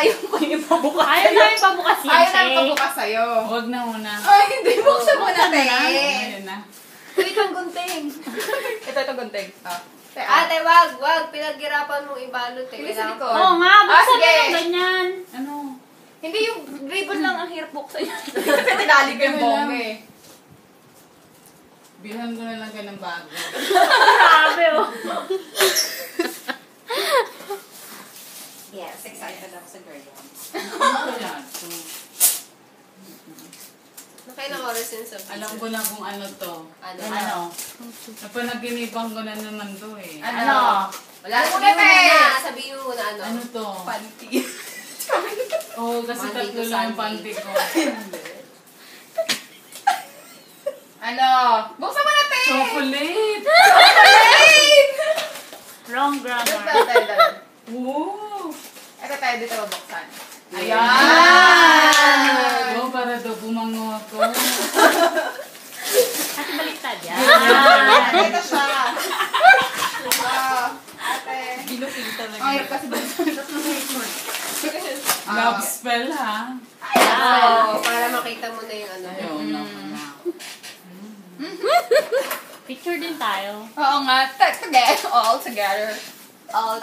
ayaw ko yung pabukas Ayaw na yung pabukas yan, Ayaw na yung pabukas sa'yo. Huwag na muna. Ay, hindi. Buksan mo na, te. Ayun na. Wait, ang gunting. Ito gunting. Ate, wag. Pinaghirapan mong ibalot eh. Hindi sa likod. Oo nga, buksan sige. mo ng ganyan. Ano? Hindi yung ribbon lang ang hirap buksan yun. Kasi tinali ko yung bongga eh. Bilhan ko na lang kayo ng bago. Grabe, oh. Yes, excited ako sa crayons. Yan. So, Nakailang oras yun sa alam ko na kung ano to. Ano? Napanaginipan ko na naman to eh. Ano? Wala, Muna, te. sabihin mo na ano. Ano to? Panty. Oo, kasi Monday tatlo to lang yung Sunday. panty ko. Ano? Buksan mo na, te. Chocolate! Wrong grammar. Woo! Ito tayo dito mabuksan. Ayan! Ayan! Oo, para daw bumango ako. Ate, baliktad yan. Ito siya. Ate. Ginupin talaga. Ay, kasi buksan. Love spell ha? Oo, para makita mo na yung ano. Ayaw na pala. Picture din tayo. Oo nga. All together. All